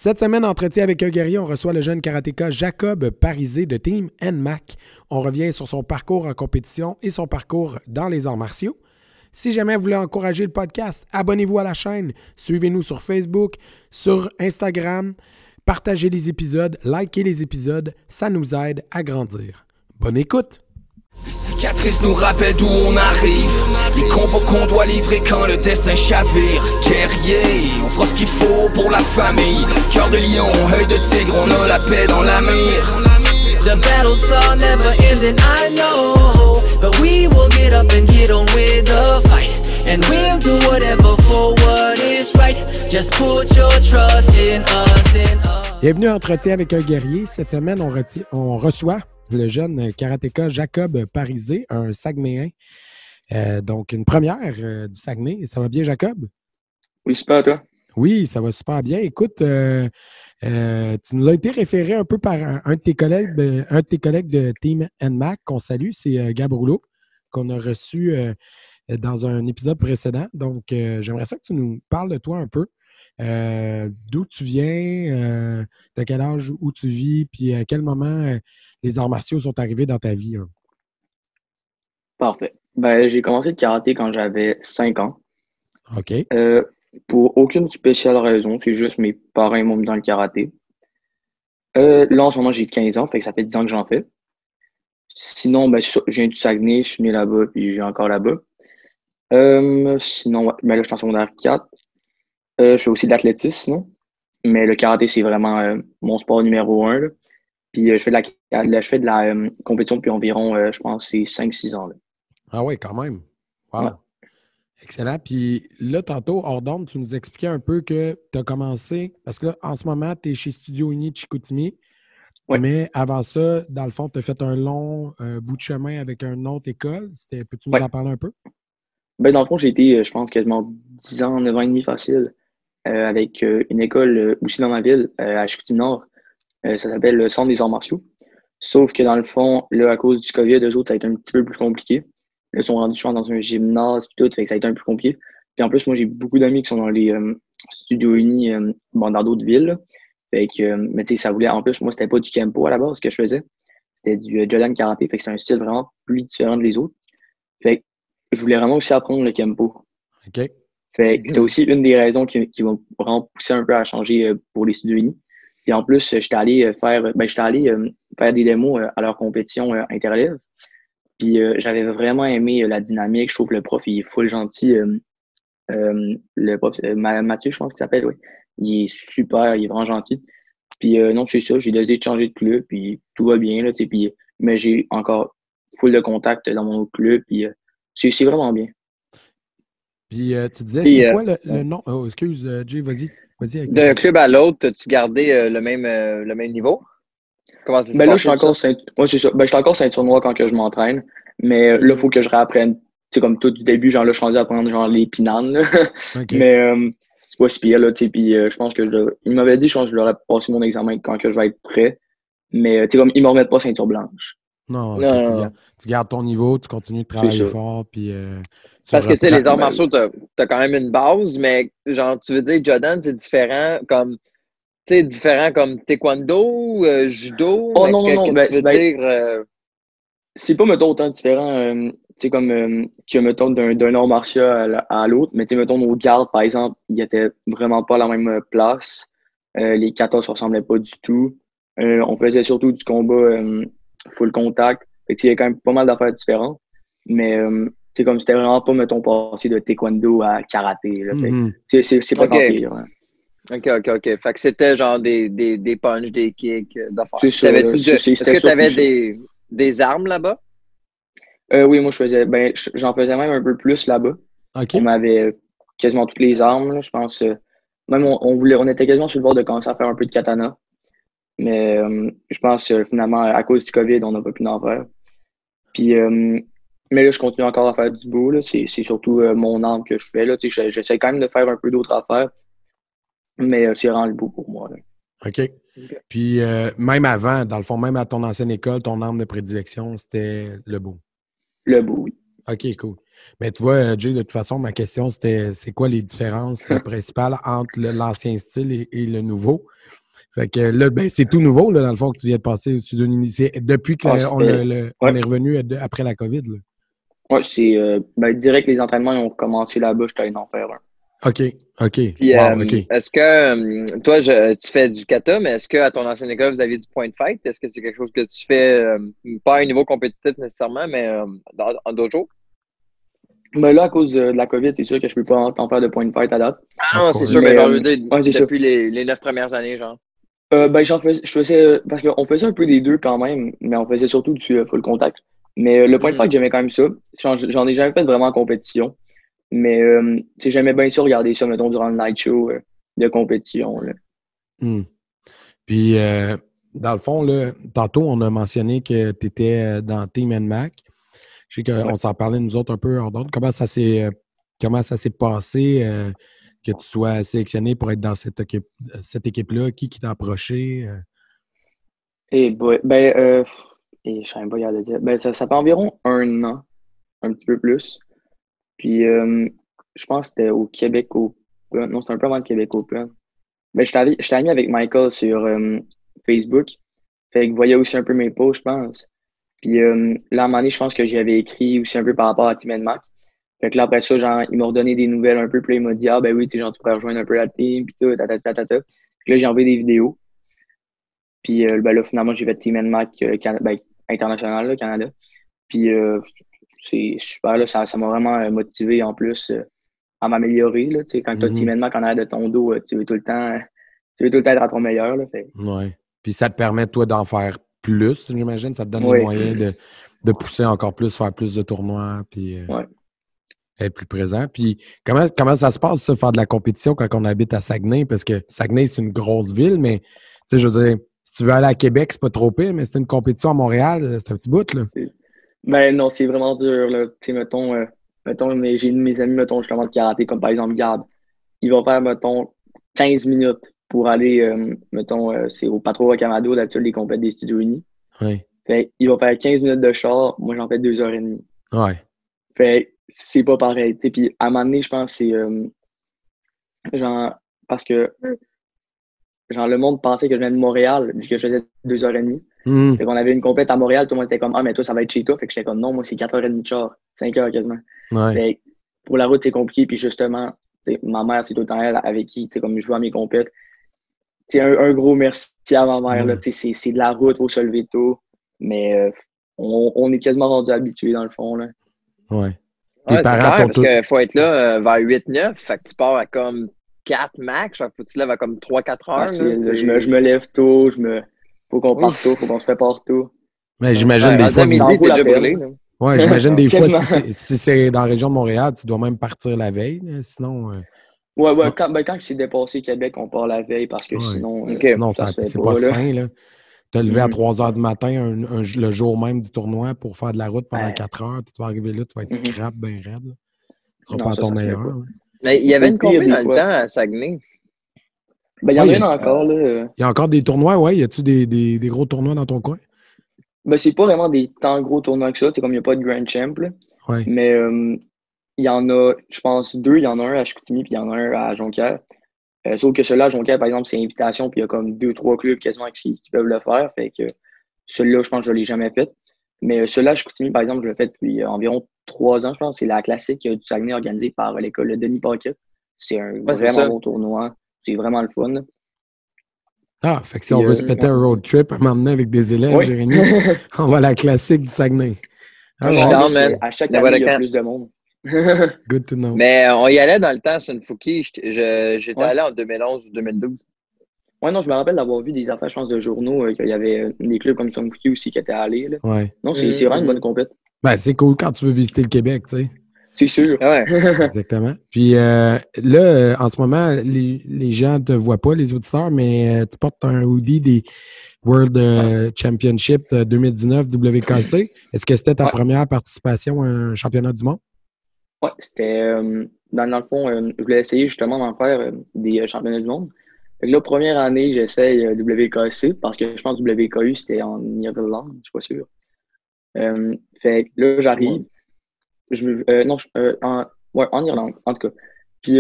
Cette semaine, entretien avec un guerrier, on reçoit le jeune karatéka Jacob Parisé de Team NMAC. On revient sur son parcours en compétition et son parcours dans les arts martiaux. Si jamais vous voulez encourager le podcast, abonnez-vous à la chaîne, suivez-nous sur Facebook, sur Instagram, partagez les épisodes, likez les épisodes, ça nous aide à grandir. Bonne écoute! Les cicatrices nous rappellent d'où on arrive. Les combats qu'on doit livrer quand le destin chavire. Guerrier, on fera ce qu'il faut pour la famille. Cœur de lion, œil de tigre, on a la paix dans la mire. The battles are never ending, I know. But we will get up and get on with the fight. And we'll do whatever for what is right. Just put your trust in us, in us. Bienvenue à Entretien avec un guerrier. Cette semaine, on reçoit le jeune karatéka Jacob Parisé, un Saguenayen. Donc, une première du Saguenay. Ça va bien, Jacob? Oui, super, toi? Oui, ça va super bien. Écoute, tu nous as été référé un peu par un de tes collègues de Team NMAC qu'on salue, c'est Gab Rouleau, qu'on a reçu dans un épisode précédent. Donc, j'aimerais ça que tu nous parles de toi un peu. D'où tu viens, de quel âge, où tu vis, puis à quel moment les arts martiaux sont arrivés dans ta vie. Hein? Parfait. Ben, j'ai commencé le karaté quand j'avais 5 ans. OK. Pour aucune spéciale raison, c'est juste mes parents m'ont mis dans le karaté. Là, en ce moment, j'ai 15 ans, fait que ça fait 10 ans que j'en fais. Sinon, ben, je viens du Saguenay, je suis né là-bas, puis je vis encore là-bas. Sinon, ouais, ben là, je suis en secondaire 4. Je fais aussi de l'athlétisme, sinon. Mais le karaté, c'est vraiment mon sport numéro 1. Là. Puis je fais de la compétition depuis environ, je pense, c'est 5-6 ans. Là. Ah oui, quand même. Wow. Ouais. Excellent. Puis là, tantôt, hors d'onde, tu nous expliquais un peu que tu as commencé, parce que là, en ce moment, tu es chez Studio Uni de Chicoutimi. Ouais. Mais avant ça, dans le fond, tu as fait un long bout de chemin avec une autre école. Peux-tu nous en parler un peu? Ben, dans le fond, j'ai été, je pense, quasiment 10 ans, 9 ans et demi facile, avec une école aussi dans ma ville, à Chicoutimi-Nord. Ça s'appelle le Centre des arts martiaux. Sauf que dans le fond, là, à cause du COVID, eux autres, ça a été un petit peu plus compliqué. Là, ils sont rendus, je pense, dans un gymnase et tout, fait que ça a été un peu plus compliqué. Puis en plus, moi, j'ai beaucoup d'amis qui sont dans les studios unis, dans d'autres villes. Là. Fait que, mais tu sais, ça voulait, en plus, moi, c'était pas du Kempo à la base, ce que je faisais. C'était du Jodan Karaté, fait que c'est un style vraiment plus différent des autres. Fait que je voulais vraiment aussi apprendre le Kempo. OK. Fait que c'était aussi une des raisons qui m'ont vraiment poussé un peu à changer pour les studios unis. Puis en plus, j'étais allé faire des démos à leur compétition interélève. Puis j'avais vraiment aimé la dynamique. Je trouve que le prof, il est full gentil. Le prof, Mathieu, je pense qu'il s'appelle, oui. Il est super, il est vraiment gentil. Puis non, c'est ça, j'ai décidé de changer de club, puis tout va bien, là, puis, mais j'ai encore full de contact dans mon autre club, puis c'est vraiment bien. Puis tu disais, c'est quoi le nom? Oh, excuse, Jay, vas-y. D'un club à l'autre, as-tu gardé le même niveau? Comment ça se passe? Là, je suis encore ceinture noire quand que je m'entraîne, mais là, il faut que je réapprenne. C'est comme tout du début, genre là, je suis rendu à apprendre genre les pinanes. Okay. Mais c'est pas si pire, là, tu sais, puis je pense que il m'avait dit, je pense que je leur ai passé mon examen quand que je vais être prêt, mais tu sais, comme ils me remettent pas ceinture blanche. Non, okay, tu gardes ton niveau, tu continues de travailler fort, puis... Parce que, tu sais, les arts martiaux, t'as quand même une base, mais genre, tu veux dire, Jordan, c'est différent comme... Tu sais, différent comme taekwondo, judo. Oh non. C'est pas, mettons, autant différent, tu sais, comme que, mettons, d'un art martial à l'autre. Mais, tu sais, mettons, nos gardes, par exemple, ils étaient vraiment pas à la même place. Les 14 se ressemblaient pas du tout. On faisait surtout du combat full contact. Fait que, il y a quand même pas mal d'affaires différentes. Mais, c'est comme c'était vraiment pas, mettons, passé de taekwondo à karaté. Là, c'est pas tant pire. Hein. OK. Fait que c'était genre des punches, des kicks, d'affaires. C'est ça. Est-ce que tu avais des armes là-bas? Oui, moi, j'en faisais même un peu plus là-bas. Okay. On avait quasiment toutes les armes, là, je pense. Même on était quasiment sur le bord de commencer à faire un peu de katana. Mais je pense finalement, à cause du COVID, on n'a pas pu en faire. Puis, mais là, je continue encore à faire du beau. Là. C'est surtout mon arme que je fais. Là. J'essaie quand même de faire un peu d'autres affaires. Mais c'est vraiment le beau pour moi. Là. OK. Puis même avant, dans le fond, même à ton ancienne école, ton arme de prédilection, c'était le beau. Le beau, oui. OK, cool. Mais tu vois, Jay, de toute façon, ma question, c'était c'est quoi les différences principales entre l'ancien style et le nouveau? Fait que là, ben, c'est tout nouveau, là, dans le fond, que tu viens de passer sous une initiative. Depuis qu'on on est revenu après la COVID. Là. Ouais, c'est direct les entraînements ils ont commencé là-bas, je suis allé en faire un. OK. Puis, Wow, OK. est-ce que, toi, tu fais du kata, mais est-ce qu'à ton ancienne école, vous aviez du point fight? Est-ce que c'est quelque chose que tu fais, pas à un niveau compétitif nécessairement, mais en dojo? Mais là, à cause de la COVID, c'est sûr que je peux pas en faire de point de fight à date. Ah non, c'est sûr, mais genre, depuis les 9 premières années, genre. Je faisais, parce qu'on faisait un peu des deux quand même, mais on faisait surtout du full contact. Mais le point de fight, j'aimais quand même ça. J'en ai jamais fait vraiment en compétition. Mais j'aimais bien sûr regarder ça, mettons, durant le night show de compétition. Là. Puis, dans le fond, là, tantôt, on a mentionné que tu étais dans Team NMAC. Je sais qu'on s'en parlait, nous autres, un peu hors d'ordre. Comment ça s'est passé que tu sois sélectionné pour être dans cette équipe-là? Qui t'a approché? Je sais même pas regarder dire. Ça fait environ 1 an, un petit peu plus. Puis, je pense que c'était au Québec Open. Non, c'était un peu avant le Québec Open. J'étais ami avec Michael sur Facebook. Fait qu'il voyait aussi un peu mes posts, je pense. Puis là, à un moment donné, je pense que j'avais écrit aussi un peu par rapport à Team NMAC. Fait que là, après ça, genre, il m'a redonné des nouvelles un peu. Puis là, il m'a dit, ah, ben oui, t'es genre, tu pourrais rejoindre un peu la team. Puis tout, ta. Puis là, j'ai envoyé des vidéos. Puis là, finalement, j'ai fait Team NMAC international, là, Canada. Puis c'est super, là, ça m'a vraiment motivé en plus à m'améliorer. Là, quand tu as Team NMAC en arrière de ton dos, tu veux tout le temps être à ton meilleur. Là, fait. Ouais. Puis ça te permet, toi, d'en faire plus, j'imagine. Ça te donne les moyens de pousser encore plus, faire plus de tournois, puis être plus présent. Puis comment ça se passe, ça, faire de la compétition quand on habite à Saguenay? Parce que Saguenay, c'est une grosse ville, mais je veux dire, si tu veux aller à Québec, c'est pas trop pire, mais c'est une compétition à Montréal, c'est un petit bout, là. Ben non, c'est vraiment dur, là. Tu sais, mettons, j'ai mes amis, mettons, justement, de karaté, comme par exemple Gab. Il va faire, mettons, 15 minutes pour aller, c'est au Patro Rocamadour, d'habitude, les compètes des Studios Unis. Oui. Fait il va faire 15 minutes de char, moi, j'en fais 2h30. Ouais. Fait c'est pas pareil. Puis à un moment donné, je pense que c'est genre, parce que genre, le monde pensait que je venais de Montréal, vu que je faisais 2h30. Fait qu'on avait une compète à Montréal, tout le monde était comme, ah, mais toi, ça va être chez toi. Fait que j'étais comme, non, moi, c'est 4h30 de char, 5h quasiment. Ouais. Fait pour la route, c'est compliqué. Puis justement, ma mère, c'est tout le temps elle avec qui, comme je joue à mes compètes. Un gros merci à ma mère. Là, c'est de la route, il faut se lever tôt. Mais on est quasiment rendu habitué dans le fond. Là. Ouais. Tes parents parce qu'il faut être là vers 8-9. Fait que tu pars à comme 4 max. Faut que tu lèves à comme 3-4 heures. Je me lève tôt. Faut qu'on parte tôt. Faut qu'on se prépare tôt. Mais j'imagine des fois. Midi, t'es déjà brûlé. Ouais, j'imagine des fois, si c'est dans la région de Montréal, tu dois même partir la veille. Sinon. Quand c'est dépassé Québec, on part la veille parce que sinon. Sinon, c'est pas sain. Là. Te lever à 3 h du matin le jour même du tournoi pour faire de la route pendant 4 heures. Tu vas arriver là, tu vas être scrap bien raide. Tu seras pas à ton meilleur. Mais il y avait une compétition dans le temps à Saguenay. Il y en a une encore. Là. Il y a encore des tournois, ouais. Y a-tu des gros tournois dans ton coin? C'est pas vraiment des tant gros tournois que ça. C'est comme il n'y a pas de Grand Champ. Là. Ouais. Mais il y en a, je pense, 2. Il y en a un à Chicoutimi puis il y en a un à Jonquière. Sauf que celui-là, à Jonquière, par exemple, c'est invitation, puis il y a comme 2-3 clubs quasiment qui peuvent le faire. Fait que celui-là, je pense que je ne l'ai jamais fait. Mais celui-là, à Chicoutimi, par exemple, je l'ai fait depuis environ 3 ans, je pense. C'est la classique du Saguenay organisée par l'école de Denis Paquette. C'est un vraiment bon tournoi. C'est vraiment le fun. Ah, fait que si on veut se péter un road trip à m'emmener avec des élèves, Jérémy, on va à la classique du Saguenay. À chaque année, il y a plus de monde. Good to know. Mais on y allait dans le temps, Sunfuki. J'étais allé en 2011 ou 2012. Ouais, non, je me rappelle d'avoir vu des affaires, je pense, de journaux, qu'il y avait des clubs comme Sunfuki aussi qui étaient allés. Là. Ouais. Non, c'est vraiment une bonne compète. Ben, c'est cool quand tu veux visiter le Québec, tu sais. C'est sûr. Ouais. Exactement. Puis là, en ce moment, les gens ne te voient pas, les auditeurs, mais tu portes un hoodie des World Championship 2019 WKC. Est-ce que c'était ta première participation à un championnat du monde? Oui, c'était dans le fond, je voulais essayer justement d'en faire des championnats du monde. Fait que là, première année, j'essaye WKC parce que je pense que WKU, c'était en Irlande, je suis pas sûr. Fait que là, j'arrive. Non, ouais, en Irlande, en tout cas. Puis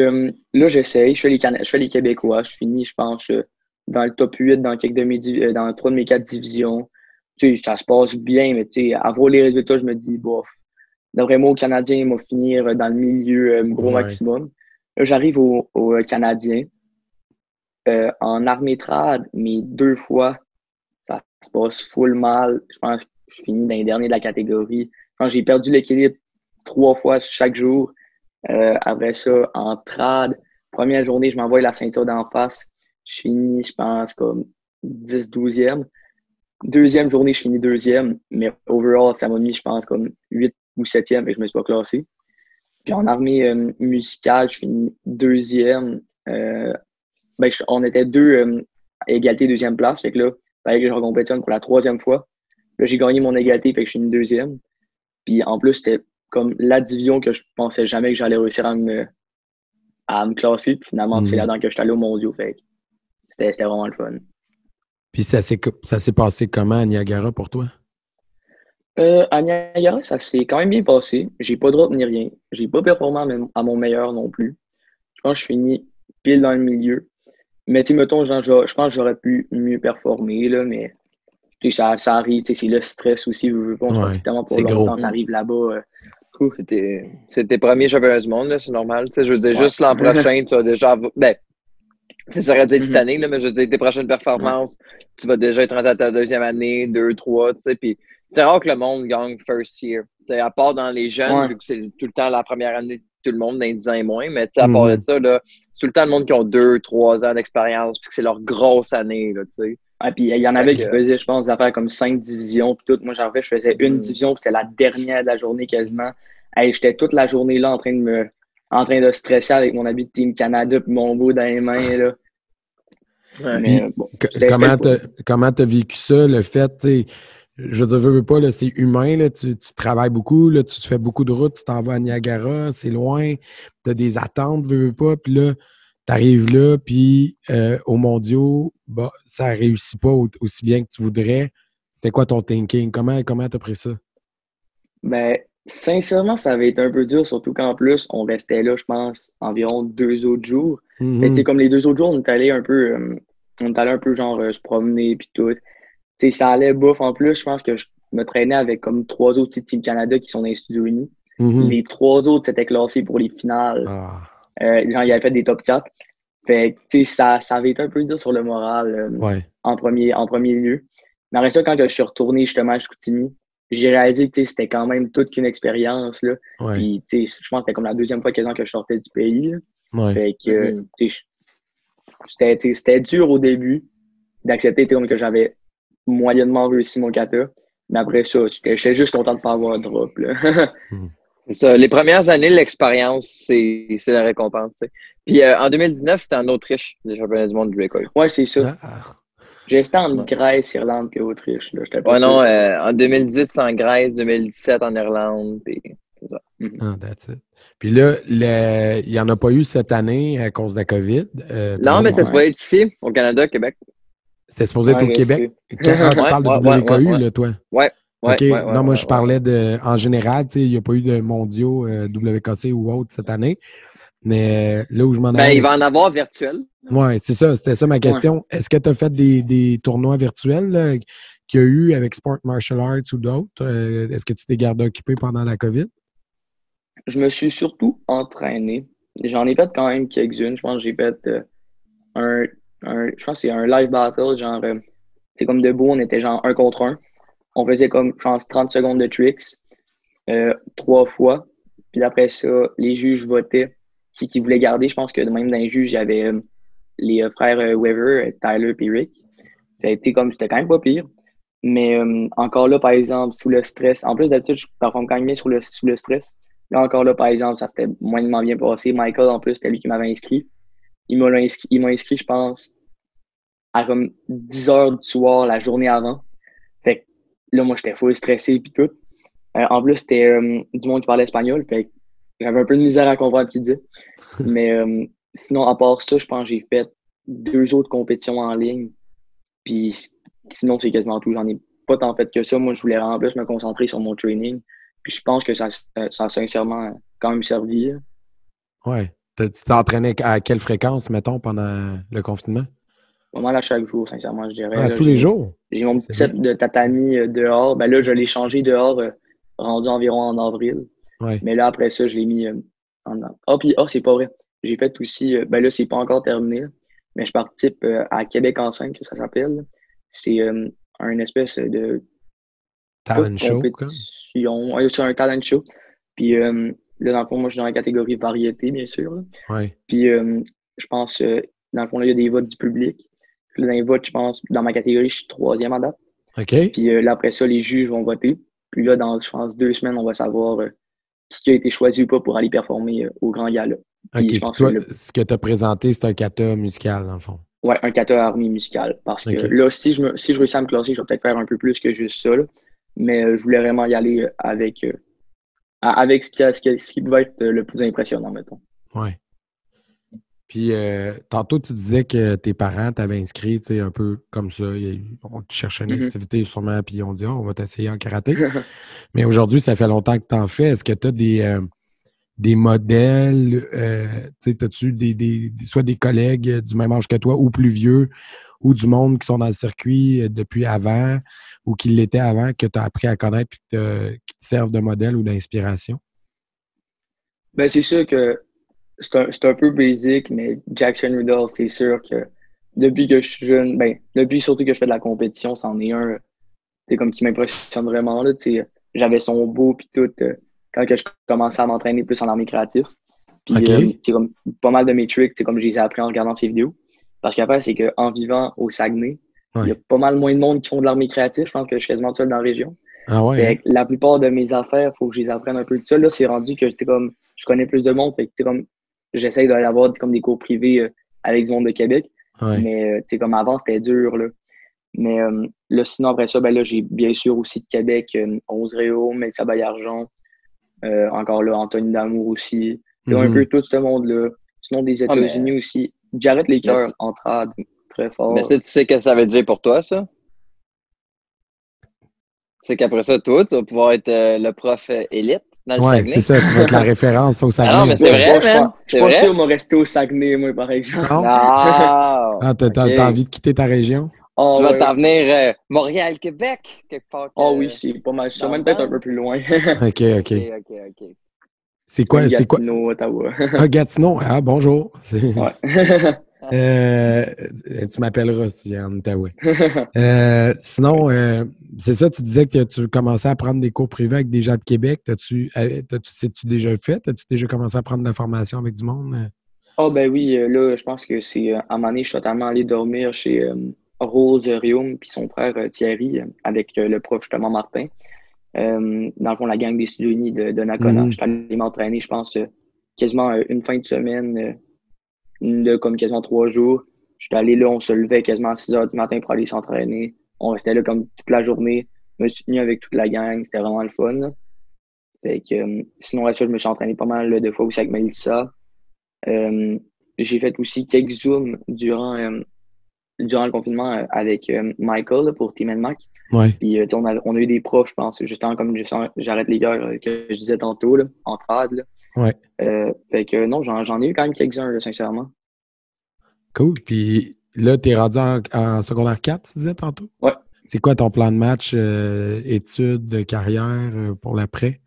là, j'essaye, je fais les Québécois, je finis, je pense, dans le top 8 dans dans 3 de mes 4 divisions. Tu sais, ça se passe bien, mais tu sais, à voir les résultats, je me dis, bof, d'après moi, au Canadien, il va finir dans le milieu gros Ouais. maximum. Là, j'arrive au Canadien. En arbitrage, mes 2 fois, ça se passe full mal. Je pense que je finis dans les derniers de la catégorie. Quand j'ai perdu l'équilibre 3 fois chaque jour. Après ça, en trad, première journée, je m'envoie la ceinture d'en face. Je finis, je pense, comme 10-12e. Deuxième journée, je finis deuxième. Mais overall, ça m'a mis, je pense, comme 8 ou 7e et je ne me suis pas classé. Puis en armée musicale, je finis deuxième. On était deux à égalité deuxième place. Fait que là, il fallait que je recompétitionne pour la 3e fois. Là, j'ai gagné mon égalité, fait que je finis deuxième. Puis en plus, c'était comme la division que je pensais jamais que j'allais réussir à me classer. Puis finalement, c'est là-dedans que je suis allé au mondiaux. Fait que c'était vraiment le fun. Puis ça s'est passé comment à Niagara pour toi? À Niagara, ça s'est quand même bien passé. J'ai pas de drop ni rien. J'ai pas performé à mon meilleur non plus. Je pense que je finis pile dans le milieu. Mais tu sais, mettons, genre, je pense que j'aurais pu mieux performer, là, mais ça arrive. C'est le stress aussi. On se pratique tellement pour longtemps. T'arrives là-bas. C'était premier championnat du monde, là, c'est normal. Tu sais, je veux dire, Ouais. juste l'an prochain, tu vas déjà. Ben, ça aurait dû être cette année, là, mais je veux dire, tes prochaines performances, tu vas déjà être rendu à ta 2e année, 2, 3, tu sais, puis c'est rare que le monde gagne first year. Tu sais, à part dans les jeunes, vu que c'est tout le temps la première année de tout le monde, dans les 10 ans et moins, mais tu sais, à part de ça, là, c'est tout le temps le monde qui ont 2, 3 ans d'expérience, puis que c'est leur grosse année, là, tu sais. Ah, puis il y en avait qui faisaient, je pense, des affaires comme 5 divisions, puis tout. Moi, j'en fait, je faisais une division, puis c'était la dernière de la journée quasiment. Hey, j'étais toute la journée là en train de stresser avec mon habit de Team Canada puis mon beau dans les mains, là. Ouais. Mais, bon, comment t'as vécu ça, le fait, tu sais, je ne veux pas, là, c'est humain, là, tu travailles beaucoup, là, tu fais beaucoup de routes, tu t'en vas à Niagara, c'est loin, tu as des attentes, veux pas, puis là, tu arrives là, puis aux mondiaux, bah, ça ne réussit pas aussi bien que tu voudrais. C'était quoi ton thinking? Comment tu as pris ça? Ben, sincèrement, ça avait été un peu dur, surtout qu'en plus, on restait là, je pense, environ 2 autres jours. Fait, comme les 2 autres jours, on est allé un peu, genre se promener puis tout. T'sais, ça allait bouffe. En plus, je pense que je me traînais avec comme 3 autres Team Canada qui sont dans les studios unis. Les 3 autres s'étaient classés pour les finales. Genre, ils avaient fait des top 4. Fait que, ça avait été un peu dur sur le moral en premier lieu. Mais après ça, quand je suis retourné justement à Chicoutimi, j'ai réalisé que c'était quand même toute qu'une expérience. Là. Puis, je pense que c'était comme la 2e fois quasiment que je sortais du pays. Là. Fait que, c'était dur au début d'accepter comme que j'avais moyennement réussi mon kata. Mais après ça, j'étais juste content de ne pas avoir de drop. Là. C'est ça. Les premières années, l'expérience, c'est la récompense. T'sais. Puis en 2019, c'était en Autriche, les championnats du monde du breakaway. Ouais, c'est ça. J'ai resté en Grèce, Irlande et Autriche. Là. En 2018, c'est en Grèce, 2017 en Irlande. Puis c'est ça. That's it. Puis là, il n'y en a pas eu cette année à cause de la COVID. Non, mais ça se voit être ici, au Canada, Québec. C'était supposé être au Québec. Tu parles de WKU, là, toi? Ouais. OK. Non, moi, je parlais en général, tu sais, il n'y a pas eu de mondiaux WKC ou autre cette année. Mais là où je m'en allais. Il va en avoir virtuel. Oui, c'est ça. C'était ça ma question. Ouais. Est-ce que tu as fait des tournois virtuels qu'il y a eu avec Sport Martial Arts ou d'autres? Est-ce que tu t'es gardé occupé pendant la COVID? Je me suis surtout entraîné. J'en ai fait quand même quelques-unes. Je pense que j'ai fait je pense que c'est un live battle, genre, c'est comme debout, on était genre 1 contre 1. On faisait comme, je pense, 30 secondes de tricks, 3 fois. Puis après ça, les juges votaient qui voulait garder. Je pense que même dans les juges, il y avait les frères Weaver, Tyler et Rick. C'était quand même pas pire. Mais encore là, par exemple, sous le stress, en plus d'habitude, je performe quand même bien sous le stress. Là, encore là, par exemple, ça s'était moyennement bien passé. Michael, en plus, c'était lui qui m'avait inscrit. Il m'a inscrit, je pense, à comme 10 heures du soir la journée avant. Fait que là, moi, j'étais full stressé et tout. En plus, c'était du monde qui parlait espagnol. Fait que j'avais un peu de misère à comprendre ce qu'il disait. Mais sinon, à part ça, je pense que j'ai fait 2 autres compétitions en ligne. Puis sinon, c'est quasiment tout. J'en ai pas tant fait que ça. Moi, je voulais en plus me concentrer sur mon training. Puis je pense que ça a sincèrement quand même servi. Là. Ouais. Tu t'entraînais à quelle fréquence, mettons, pendant le confinement? Pas mal à chaque jour, sincèrement, je dirais. Ah, Là, tous les jours? j'ai mon C'est petit set bien. de tatami dehors. Ben là, je l'ai changé dehors, rendu environ en avril. Ouais. Mais là, après ça, je l'ai mis c'est pas vrai. J'ai fait aussi, ben là, c'est pas encore terminé, là, mais je participe à Québec en 5, ça s'appelle. C'est un espèce de pas de Talent show, quoi. compétition. Ouais, c'est un talent show. Puis là, dans le fond, moi, je suis dans la catégorie variété, bien sûr. Là. Ouais. Puis je pense, dans le fond, là, il y a des votes du public. Puis là, dans les votes, je pense, dans ma catégorie, je suis 3e à date. OK. Puis là, après ça, les juges vont voter. Puis là, dans, je pense, 2 semaines, on va savoir qui a été choisi ou pas pour aller performer au grand gala. Puis OK. je pense Puis toi, que ce que tu as présenté, c'est un kata musical, dans le fond. ouais, un kata harmonie musicale. Parce que OK. là, si je réussis à me classer, je vais peut-être faire un peu plus que juste ça. Là. Mais je voulais vraiment y aller avec ce qui pouvait être le plus impressionnant, mettons. Ouais. Puis, tantôt, tu disais que tes parents t'avaient inscrit, tu sais, un peu comme ça. On te cherchait une activité sûrement, puis ils ont dit, on va t'essayer en karaté. Mais aujourd'hui, ça fait longtemps que tu en fais. Est-ce que tu as des modèles? Tu sais, as-tu soit des collègues du même âge que toi ou plus vieux, ou du monde qui sont dans le circuit depuis avant ou qui l'étaient avant, que tu as appris à connaître puis qui te servent de modèle ou d'inspiration? Ben, c'est sûr que c'est un peu basic, mais Jackson Rudolph, c'est sûr que depuis que je suis jeune, ben, depuis surtout que je fais de la compétition, c'en est un, c'est comme qui m'impressionne vraiment, là, tu sais, j'avais son beau puis tout, quand que je commençais à m'entraîner plus en armée créative. Puis, OK. c'est comme pas mal de mes tricks, c'est comme je les ai appris en regardant ses vidéos. Parce qu'après, c'est qu'en vivant au Saguenay, il y a Ouais. pas mal moins de monde qui font de l'armée créative. Je pense que je suis quasiment seul dans la région. Ah ouais, hein? Fait que la plupart de mes affaires, il faut que je les apprenne un peu tout ça. Là, c'est rendu que je connais plus de monde. Fait que comme j'essaye d'aller avoir comme des cours privés avec du monde de Québec. Ouais. Mais comme avant, c'était dur. Là. Mais là, sinon, après ça, ben là, j'ai bien sûr aussi de Québec, Rose Réau, Mélissa Baillargeon, encore là, Anthony Damour aussi. Puis un peu tout ce monde-là. Sinon, des États-Unis aussi. Jarrett Laker, entrade, très fort. Mais ça, tu sais ce que ça veut dire pour toi, ça? C'est qu'après ça, toi, tu vas pouvoir être le prof élite dans le Saguenay. C'est ça, tu vas être la référence au Saguenay. Ah non, mais c'est vrai, man. Je suis pas sûr de me rester au Saguenay, moi, par exemple. Non? Ah, t'as envie de quitter ta région? Oh, tu vas t'en venir Montréal-Québec, quelque part. Oui, c'est pas mal. Sûrement peut-être un peu plus loin. OK. OK. C'est quoi? Gatineau, Ottawa. Ah, Gatineau. Ah, bonjour. Ouais. Tu m'appelleras si tu viens en Outaouais. Sinon, c'est ça, tu disais que tu commençais à prendre des cours privés avec des gens de Québec. C'est-tu déjà fait? As-tu déjà commencé à prendre de la formation avec du monde? Ah, ben oui, là, je pense que c'est à un moment donné, je suis totalement allé dormir chez Rose Rium puis son frère Thierry avec le prof justement Martin. Dans le fond, la gang des Studios Unis de Nakona. Je suis allé m'entraîner, je pense, quasiment une fin de semaine, comme quasiment 3 jours. Je suis allé là, on se levait quasiment à 6 heures du matin pour aller s'entraîner. On restait là comme toute la journée. Je me suis tenu avec toute la gang, c'était vraiment le fun. Là. Fait que, sinon, là, je me suis entraîné pas mal de fois aussi avec Mélissa. J'ai fait aussi quelques zooms durant le confinement avec Michael là, pour Team NMAC. Ouais. Puis on a eu des profs, je pense, justement comme J'arrête les gars que je disais tantôt, là, en trad. Là. Ouais. Fait que non, j'en ai eu quand même quelques-uns, là, sincèrement. Cool. Puis là, tu es rendu en secondaire 4, tu disais tantôt? Ouais. C'est quoi ton plan de match, études, carrière pour l'après?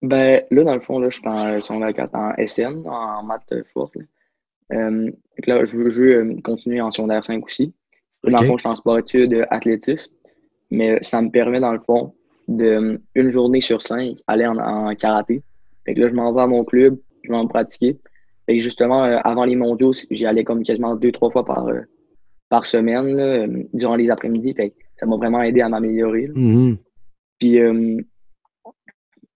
Ben là, dans le fond, là, je suis en secondaire 4 en SN, en maths forte. Là, je veux continuer en secondaire 5 aussi. Dans le fond, je suis en sport-études athlétisme. Mais ça me permet, dans le fond, de une journée sur 5 aller en karaté. Fait que là, je m'en vais à mon club, je vais en pratiquer. Fait que justement, avant les mondiaux, j'y allais comme quasiment 2-3 fois par semaine, là, durant les après-midi. Fait que ça m'a vraiment aidé à m'améliorer. Mm-hmm. Puis,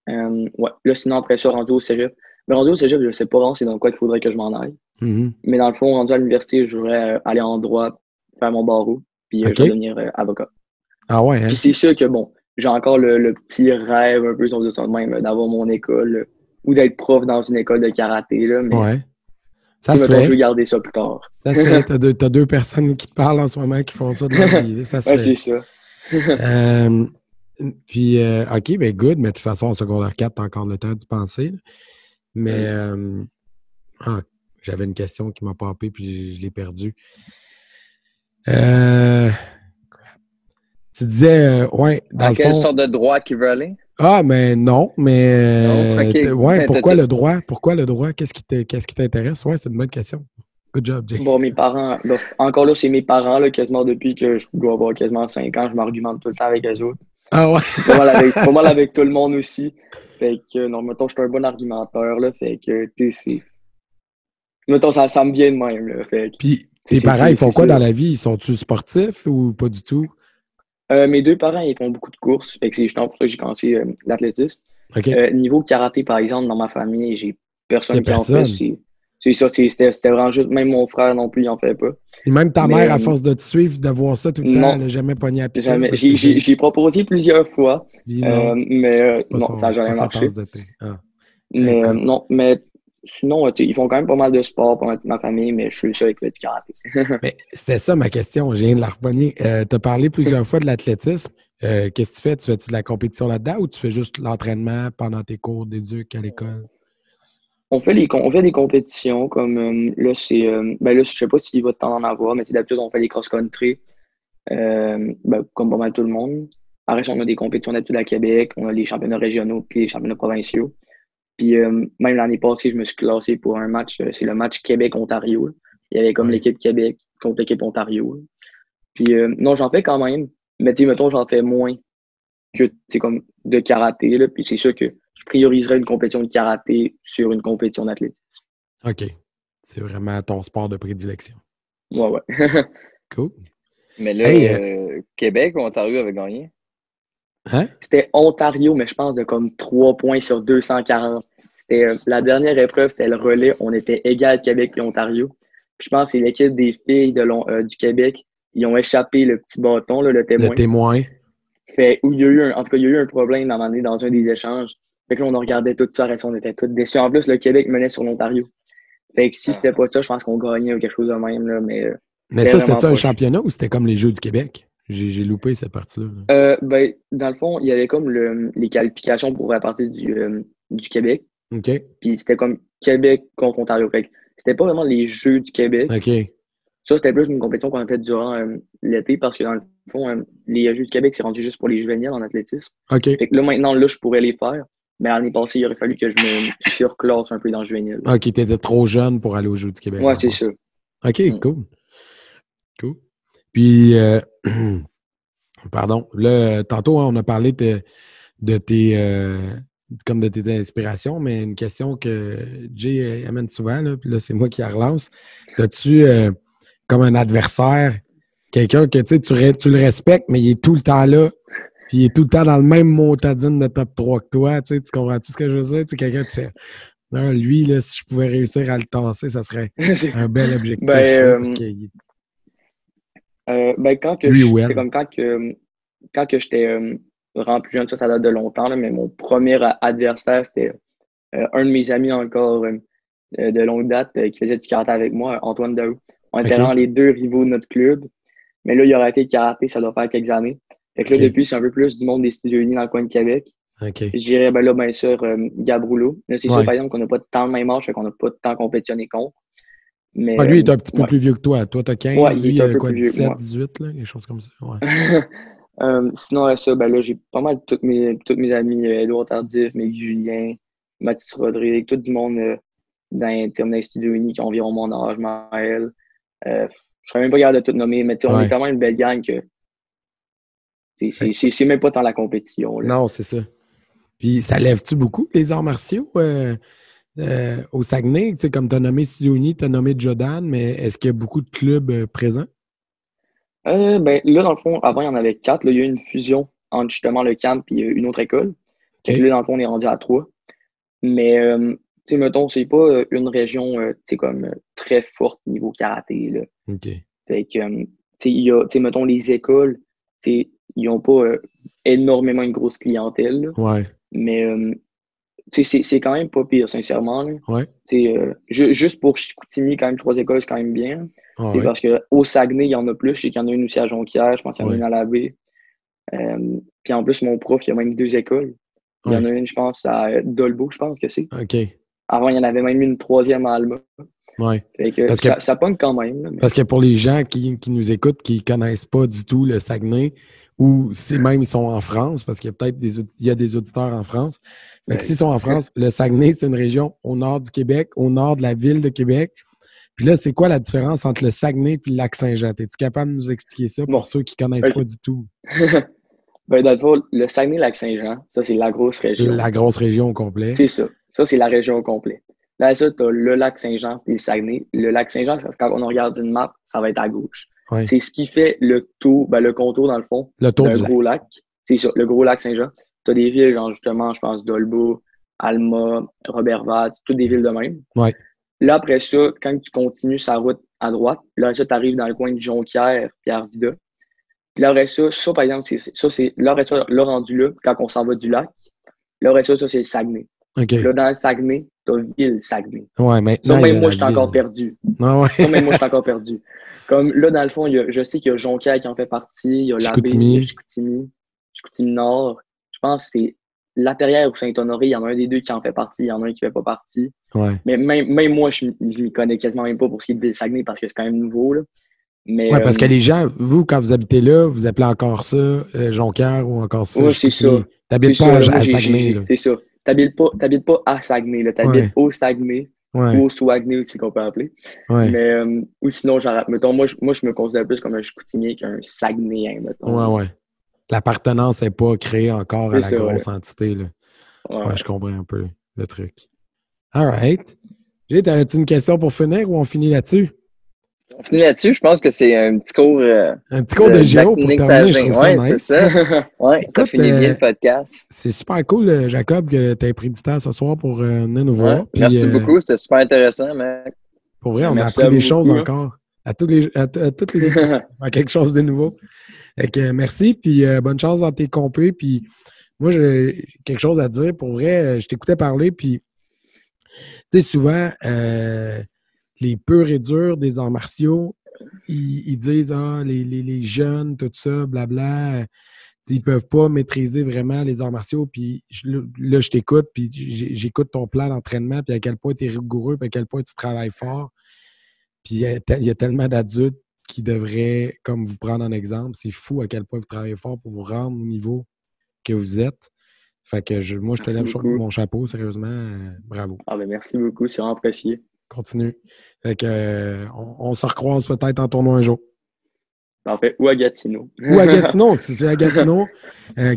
ouais. Là, sinon, après ça, rendu au cégep. Mais rendu au cégep, je sais pas vraiment c'est dans quoi qu'il faudrait que je m'en aille. Mm-hmm. Mais dans le fond, rendu à l'université, je voudrais aller en droit, faire mon barreau, puis je vais devenir avocat. Ah ouais, hein? Puis c'est sûr que, bon, j'ai encore le petit rêve un peu sur de ça de même, d'avoir mon école ou d'être prof dans une école de karaté, là, mais ouais. Ça se fait. Je vais garder ça plus tard. Ça se fait. T'as deux personnes qui te parlent en ce moment qui font ça de leur vie. Ça se fait. C'est ça. Puis, OK, ben good, mais de toute façon, en secondaire 4, t'as encore le temps d'y penser. Là. Mais, j'avais une question qui m'a popé, puis je l'ai perdue. Tu disais, ouais, dans En le quelle fond... sorte de droit qu'il veut aller? Ah, mais non, mais... Non? OK. ouais, pourquoi T'as- le droit? Pourquoi le droit? Qu'est-ce qui t'intéresse? Ouais, c'est une bonne question. Good job, Jay. Bon, mes parents, là, encore là, c'est mes parents, là, quasiment depuis que je dois avoir quasiment 5 ans, je m'argumente tout le temps avec eux autres. Ah ouais? Pas mal avec tout le monde aussi. Fait que, non, mettons, je suis un bon argumenteur, là, fait que, tu sais, c'est... Mettons, ça me vient de même, là, fait que, Puis, tes parents, ils font quoi dans la vie? Ils sont-tu sportifs ou pas du tout? Mes deux parents, ils font beaucoup de courses, fait que c'est justement pour ça que j'ai commencé l'athlétisme. OK. Niveau karaté, par exemple, dans ma famille, j'ai Il y personne a qui en fait. personne. C'est ça, c'était vraiment juste, même mon frère non plus, il en fait pas. Et même ta Mais, mère, à force de te suivre, de voir ça tout le temps, non, elle n'a jamais pogné à piquer. jamais. J'ai proposé plusieurs fois, Puis non, mais pas non, ça n'a c'est jamais pas sa marché. tasse de thé. Ah, Mais écoute. non, mais sinon, tu sais, ils font quand même pas mal de sport pour ma famille, mais je suis le seul qui fait du karaté. Mais c'était ça ma question, je viens de la repogner. Tu as parlé plusieurs fois de l'athlétisme. Qu'est-ce que tu fais? Tu fais-tu de la compétition là-dedans ou tu fais juste l'entraînement pendant tes cours d'éduc à l'école? On fait des compétitions comme là, ben là, je sais pas s'il va tant en avoir, mais c'est d'habitude, on fait des cross-country, ben, comme pas mal tout le monde. Après, on a des compétitions d'habitude à Québec, on a les championnats régionaux puis les championnats provinciaux. Puis même l'année passée, je me suis classé pour un match, c'est le match Québec-Ontario. Là. Il y avait comme Ouais. l'équipe Québec contre l'équipe Ontario. Là. Puis non, j'en fais quand même, mais tu sais, mettons, j'en fais moins que, tu sais, comme de karaté. Là. Puis c'est sûr que je prioriserais une compétition de karaté sur une compétition d'athlétisme. OK. C'est vraiment ton sport de prédilection. Ouais. Cool. Mais là, Hey, Québec ou Ontario avait gagné? hein? C'était Ontario, mais je pense de comme 3 points sur 240. C'était la dernière épreuve, c'était le relais. On était égal Québec et Ontario. Puis je pense que c'est l'équipe des filles du Québec. Ils ont échappé le petit bâton, là, le témoin. Le témoin. Fait où il y a eu en tout cas, il y a eu un problème dans un des échanges. Fait que là, on regardait tout ça, et on était tous déçus. En plus, le Québec menait sur l'Ontario. Fait que si c'était pas ça, je pense qu'on gagnait ou quelque chose de même, là, mais Mais ça, vraiment c'était un proche. championnat ou c'était comme les Jeux du Québec? J'ai loupé cette partie-là. Ben, dans le fond, il y avait comme les qualifications pour la partie du Québec. OK. Puis c'était comme Québec contre Ontario. Fait que c'était pas vraiment les Jeux du Québec. OK. Ça, c'était plus une compétition qu'on a faite durant l'été parce que dans le fond, les Jeux du Québec, c'est rendu juste pour les juvéniles en athlétisme. OK. Fait que là, maintenant, là, je pourrais les faire. Mais l'année passée, il aurait fallu que je me surclasse un peu dans le juvénile. OK, t'étais trop jeune pour aller aux Jeux du Québec. Ouais, c'est ça. OK, cool. Cool. Puis, pardon, là, tantôt, on a parlé de tes inspirations, mais une question que Jay amène souvent, là, puis là, c'est moi qui la relance. As-tu comme un adversaire, quelqu'un que tu le respectes, mais il est tout le temps là, puis il est tout le temps dans le même motadine de top 3 que toi, tu comprends-tu ce que je veux dire? Tu sais, quelqu'un, tu fais, non, lui, là, si je pouvais réussir à le tasser, ça serait un bel objectif, parce qu'il ben, c'est comme quand que j'étais vraiment plus jeune, ça date de longtemps, là, mais mon premier adversaire, c'était un de mes amis encore de longue date qui faisait du karaté avec moi, Antoine Daou. On était vraiment les deux rivaux de notre club, mais là, il a arrêté le karaté, ça doit faire quelques années. Fait que là, depuis, c'est un peu plus du monde des Studios Unis dans le coin de Québec. Okay. Je dirais, ben là, bien sûr, Gab Rouleau. Là, c'est sûr, par exemple, qu'on n'a pas tant de même âge, fait qu'on n'a pas tant compétitionné contre. Mais, lui, il est un petit peu plus vieux que toi. Toi, tu as 15, lui, il a quoi, 17, 18, là, quelque chose comme ça. Ouais. Sinon, ça, ben là, j'ai pas mal tous mes amis, Édouard Tardif, Julien, Mathis Rodrigue, tout du monde dans les Studios Unis qui ont environ mon âge, Maël. Je serais même pas capable de tout nommer, mais on est tellement une belle gang que c'est même pas tant la compétition. Là. Non, c'est ça. Puis, ça lève-tu beaucoup les arts martiaux au Saguenay? Tu sais, comme tu as nommé Studio Uni, tu as nommé Jordan, mais est-ce qu'il y a beaucoup de clubs présents? Ben, là, dans le fond, avant, il y en avait 4. Là, il y a eu une fusion entre justement le camp et une autre école. Okay. Là, dans le fond, on est rendu à 3. Mais, tu sais, mettons, c'est pas une région, comme très forte niveau karaté. Là. OK. Fait que, tu sais, mettons, les écoles, ils n'ont pas énormément une grosse clientèle. Là. Ouais. Mais, c'est quand même pas pire, sincèrement. Là. Ouais. Juste pour Chicoutimi, quand même, 3 écoles, c'est quand même bien. Ouais. Parce qu'au Saguenay, il y en a plus. Je sais qu'il y en a une aussi à Jonquière. Je pense qu'il y en a une à la baie. Puis en plus, mon prof, il y a même 2 écoles. Il y en a une, je pense, à Dolbeau, je pense que c'est. OK. Avant, il y en avait même une 3e à Alma. Ouais. Fait que Parce que- ça pogne quand même. Là, mais- Parce que pour les gens qui nous écoutent, qui ne connaissent pas du tout le Saguenay, ou si même ils sont en France, parce qu'il y a peut-être il y a des auditeurs en France. Fait que Ouais. s'ils sont en France, le Saguenay, c'est une région au nord du Québec, au nord de la ville de Québec. Puis là, c'est quoi la différence entre le Saguenay et le Lac-Saint-Jean? Es-tu capable de nous expliquer ça pour Bon. ceux qui ne connaissent Ok. pas du tout? Ben, dans le fond, le Saguenay-Lac-Saint-Jean, ça, c'est la grosse région. La grosse région au complet. C'est ça. Ça, c'est la région au complet. Là, ça, tu as le Lac-Saint-Jean et le Saguenay. Le Lac-Saint-Jean, quand on regarde une map, ça va être à gauche. Ouais. C'est ce qui fait le tour, ben, le contour, dans le fond, Le tour d'un du gros lac. C'est ça, le gros lac Saint-Jean. Tu as des villes, genre, justement, je pense, Dolbeau, Alma, Roberval, toutes des villes de même. Ouais. Là, après ça, quand tu continues sa route à droite, là, ça, tu arrives dans le coin de Jonquière, Pierre-Vida. Puis là, après ça, par exemple, là, après ça, là, rendu là, quand on s'en va du lac, là, après ça, c'est le Saguenay. OK. Là, dans le Saguenay, t'as ville Saguenay. Ouais, maintenant, Ça, il y a même moi, la je suis encore ville. perdu. Ah ouais. Ça, même moi, je suis encore perdu. Comme là, dans le fond, je sais qu'il y a Jonquière qui en fait partie, il y a Labbé, il y a Chicoutimi-Nord. Je pense que c'est Laperrière ou Saint-Honoré, il y en a un des deux qui en fait partie, il y en a un qui ne fait pas partie. Ouais. Mais même moi, je m'y connais quasiment même pas pour ce qui est de Saguenay parce que c'est quand même nouveau. Là. Mais, Ouais, parce que les gens, vous, quand vous habitez là, vous appelez encore ça Jonquière ou encore ça? Ouais, c'est ça. T'habites c'est pas ça, à moi, Saguenay, là. C'est ça. T'habites pas à Saguenay, là. T'habites Ouais. au Saguenay. Ouais. Ou au Saguenay aussi qu'on peut appeler. Ouais. Mais ou sinon, genre, mettons, moi, je me considère plus comme un Chicoutimier qu'un Saguenayen, mettons. Ouais. L'appartenance n'est pas créée encore à C'est la ça, grosse entité, là. Ouais. Ouais, je comprends un peu le truc. All right. Jay, t'avais-tu une question pour finir ou on finit là-dessus? On finit là-dessus, je pense que c'est un petit cours. Un petit cours de géo pour terminer, je trouve ça ouais, nice. c'est ça. Ouais, ça Écoute, finit bien le podcast. C'est super cool, Jacob, que tu aies pris du temps ce soir pour venir nous voir. Ouais, Puis, merci beaucoup, c'était super intéressant, mec. Pour vrai, on a Merci appris à des vous choses beaucoup, encore. À toutes les équipes, à quelque chose de nouveau. Fait que, merci, puis bonne chance dans tes compés. Puis moi, j'ai quelque chose à dire. Pour vrai, je t'écoutais parler, puis tu sais, souvent, les purs et durs des arts martiaux, ils disent les jeunes, tout ça, blabla, ils peuvent pas maîtriser vraiment les arts martiaux. Puis là, je t'écoute, puis j'écoute ton plan d'entraînement, puis à quel point tu es rigoureux, puis à quel point tu travailles fort. Puis il y a tellement d'adultes qui devraient, comme vous prendre en exemple, c'est fou à quel point vous travaillez fort pour vous rendre au niveau que vous êtes. Fait que moi, je te lève mon chapeau, sérieusement. Bravo. Ah ben merci beaucoup, c'est vraiment apprécié. Continue. Fait que on se recroise peut-être en tournoi un jour. Parfait. Ou à Gatineau. Ou à Gatineau. Si tu es à Gatineau,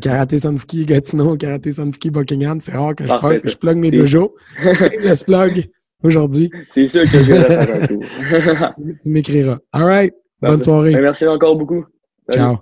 Karaté Sanfuki, Gatineau, Karaté Sanfuki, Buckingham, c'est rare que je plug mes dojos. Je plug aujourd'hui. C'est sûr que je vais faire un tour. Tu m'écriras. All right. Bonne soirée. Merci encore beaucoup. Salut. Ciao.